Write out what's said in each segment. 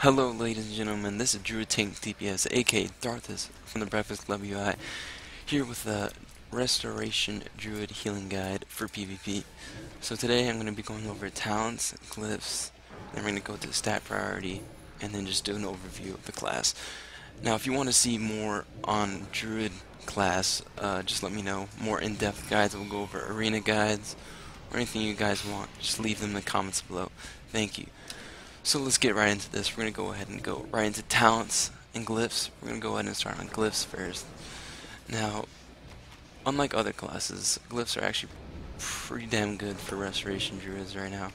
Hello, ladies and gentlemen. This is Druid Tank DPS, aka Darthus from the Breakfast Club UI, here with the Restoration Druid Healing Guide for PvP. So today I'm going to be going over talents, glyphs, then we're going to go to stat priority, and then just do an overview of the class. Now, if you want to see more on Druid class, just let me know. More in-depth guides, we'll go over arena guides, or anything you guys want. Just leave them in the comments below. Thank you. So let's get right into this. We're going to go ahead and go right into talents and glyphs. We're going to go ahead and start on glyphs first. Now, unlike other classes, glyphs are actually pretty damn good for restoration druids right now.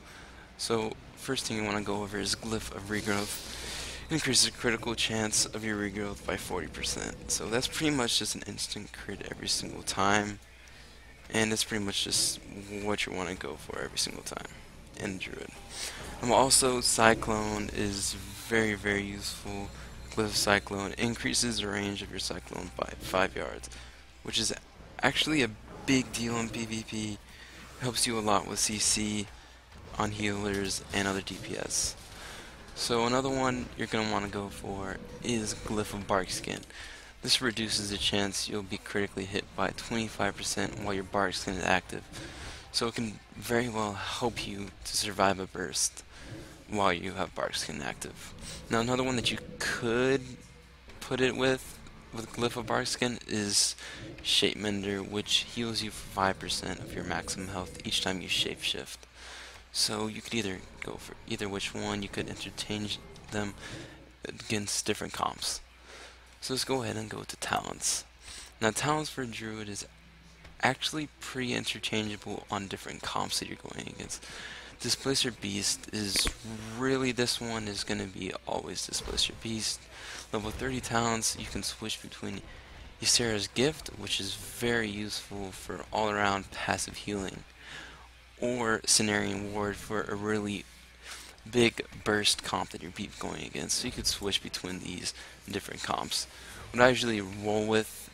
So, first thing you want to go over is Glyph of Regrowth. It increases the critical chance of your regrowth by 40%. So that's pretty much just an instant crit every single time. And it's pretty much just what you want to go for every single time in Druid. Also, Cyclone is very useful. Glyph Cyclone increases the range of your Cyclone by 5 yards, which is actually a big deal in PvP. Helps you a lot with CC on healers and other DPS. So another one you're going to want to go for is Glyph of Bark Skin. This reduces the chance you'll be critically hit by 25% while your Bark Skin is active. So it can very well help you to survive a burst while you have Bark Skin active. Now another one that you could put it with Glyph of Bark Skin is Shape Mender, which heals you for 5% of your maximum health each time you shapeshift. So you could either go for either which one. You could interchange them against different comps. So let's go ahead and go to talents. Now talents for Druid is actually pretty interchangeable on different comps that you're going against. Displacer Beast is really, this one is going to be always Displacer Beast. Level 30 talents, you can switch between Ysera's Gift, which is very useful for all around passive healing, or Cenarian Ward for a really big burst comp that you're going against. So you could switch between these different comps. What I usually roll with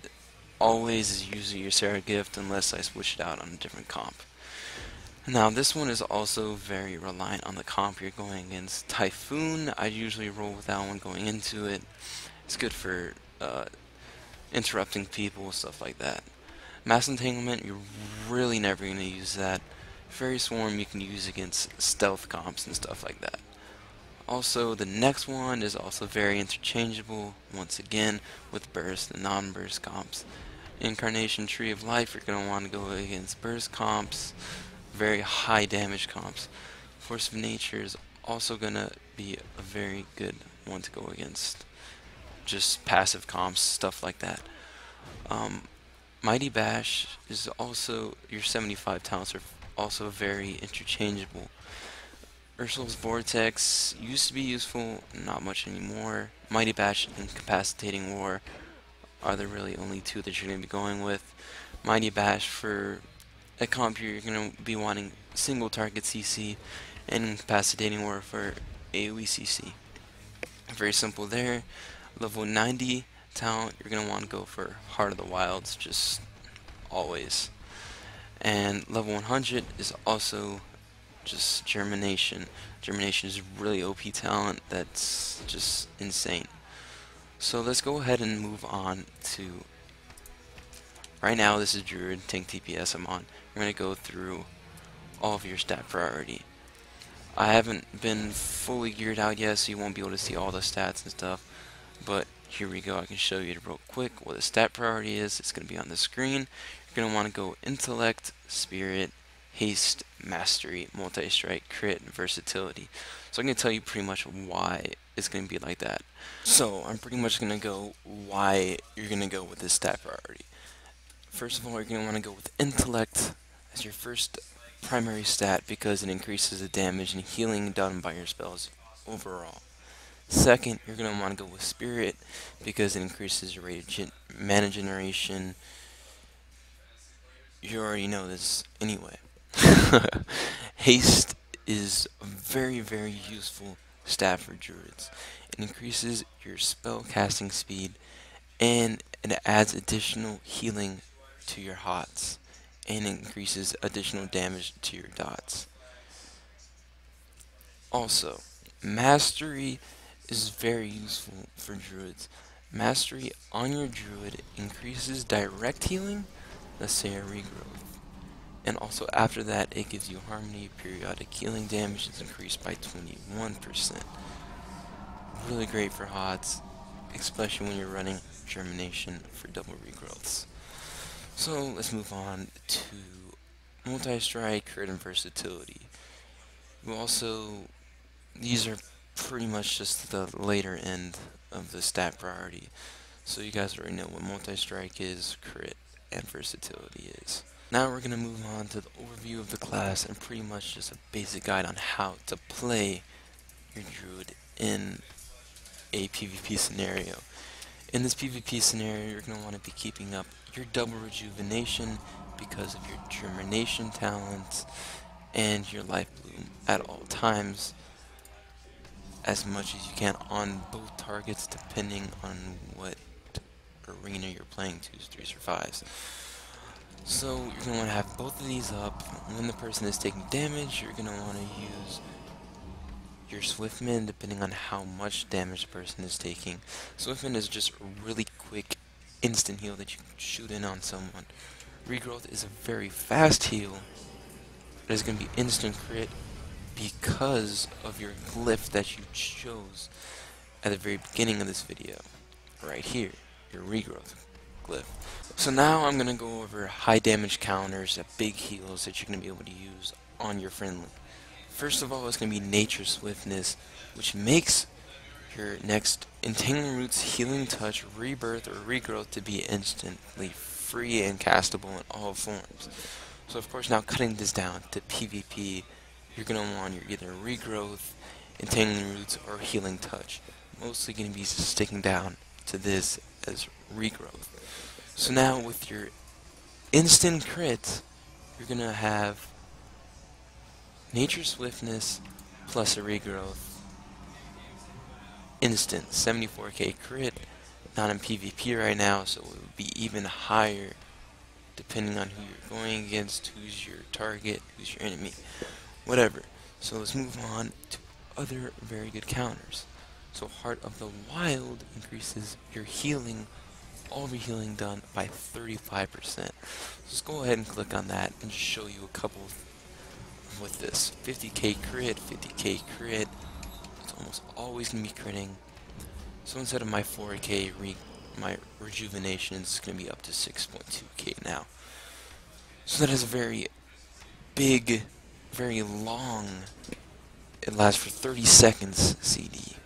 always is usually Ysera Gift unless I switch it out on a different comp. Now this one is also very reliant on the comp you're going against. Typhoon, I usually roll with that one going into it. It's good for interrupting people, stuff like that. Mass Entanglement, you're really never going to use that. Fairy Swarm you can use against stealth comps and stuff like that. Also, the next one is also very interchangeable, once again, with burst and non-burst comps. Incarnation Tree of Life, you're going to want to go against burst comps, very high damage comps. Force of Nature is also going to be a very good one to go against just passive comps, stuff like that. Mighty Bash is also, your 75 talents are also very interchangeable. Ursul's Vortex used to be useful, not much anymore. Mighty Bash and Incapacitating War are the really only two that you're going to be going with. Mighty Bash for a comp you're going to be wanting single target CC, and Incapacitating War for AoE CC. Very simple there. Level 90 talent, you're going to want to go for Heart of the Wilds, just always. And level 100 is also just Germination. Germination is really OP talent that's just insane. So let's go ahead and move on to, right now this is Druid Tank TPS I'm on. We're going to go through all of your stat priority. I haven't been fully geared out yet, so you won't be able to see all the stats and stuff, but here we go. I can show you real quick what the stat priority is. It's going to be on the screen. You're going to want to go Intellect, Spirit, Haste, Mastery, Multi-Strike, Crit, and Versatility. So I'm going to tell you pretty much why it's going to be like that. So I'm pretty much going to go why you're going to go with this stat priority. First of all, you're going to want to go with Intellect as your first primary stat because it increases the damage and healing done by your spells overall. Second, you're going to want to go with Spirit because it increases your rate of mana generation. You already know this anyway. Haste is a very useful stat for druids. It increases your spell casting speed and it adds additional healing to your hots and increases additional damage to your dots. Also, Mastery is very useful for druids. Mastery on your druid increases direct healing, let's say a regrowth. And also after that, it gives you harmony. Periodic healing damage is increased by 21%. Really great for HOTS, especially when you're running germination for double regrowths. So let's move on to multi-strike, crit, and versatility. These are pretty much just the later end of the stat priority. So you guys already know what multi-strike is, crit, and versatility is. Now we're going to move on to the overview of the class and pretty much just a basic guide on how to play your druid in a PvP scenario. In this PvP scenario, you're going to want to be keeping up your double rejuvenation because of your germination talents and your life bloom at all times, as much as you can on both targets, depending on what arena you're playing, 2s, 3s, or 5s. So you're going to want to have both of these up. When the person is taking damage, you're going to want to use your Swiftman depending on how much damage the person is taking. Swiftman is just a really quick instant heal that you can shoot in on someone. Regrowth is a very fast heal. It is going to be instant crit because of your glyph that you chose at the very beginning of this video. Right here, your regrowth glyph. So now I'm going to go over high damage counters at big heals that you're going to be able to use on your friendly. First of all, it's going to be Nature Swiftness, which makes your next Entangling Roots, Healing Touch, Rebirth, or Regrowth to be instantly free and castable in all forms. So of course, now cutting this down to PvP, you're going to want your either Regrowth, Entangling Roots, or Healing Touch. Mostly going to be sticking down to this as Regrowth. So now with your instant crit, you're going to have Nature Swiftness plus a Regrowth. Instant 74k crit. Not in PvP right now, so it would be even higher depending on who you're going against, who's your target, who's your enemy, whatever. So let's move on to other very good counters. So Heart of the Wild increases your healing, all of your healing done by 35%. Let's go ahead and click on that and just show you a couple with this. 50k crit, 50k crit. It's almost always going to be critting. So instead of my 4k my rejuvenation is going to be up to 6.2k now. So that is a very big, very long, it lasts for 30 seconds CD.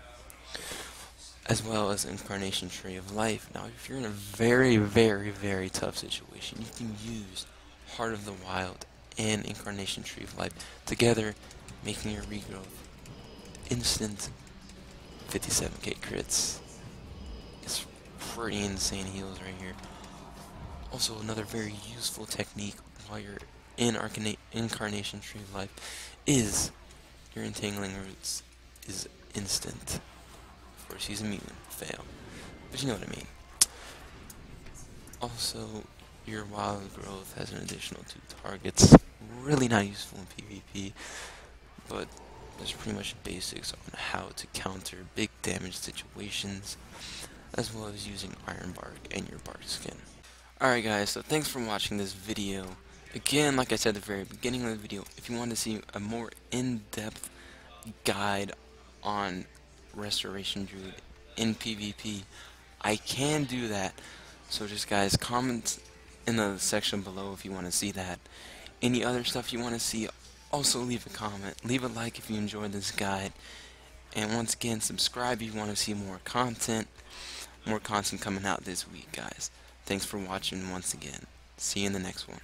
As well as Incarnation Tree of Life. Now if you're in a very, very, very tough situation, you can use Heart of the Wild and Incarnation Tree of Life together, making your regrowth instant 57k crits. It's pretty insane heals right here. Also, another very useful technique while you're in Incarnation Tree of Life is your Entangling Roots is instant. Of course, he's immune. Fail. But you know what I mean. Also, your Wild Growth has an additional 2 targets. Really not useful in PvP, but there's pretty much basics on how to counter big damage situations, as well as using Iron Bark and your Bark Skin. Alright guys, so thanks for watching this video. Again, like I said at the very beginning of the video, if you want to see a more in-depth guide on Restoration Druid in PvP, I can do that. So just guys, comment in the section below if you want to see that. Any other stuff you want to see, also leave a comment. Leave a like if you enjoyed this guide. And once again, subscribe if you want to see more content. More content coming out this week, guys. Thanks for watching once again. See you in the next one.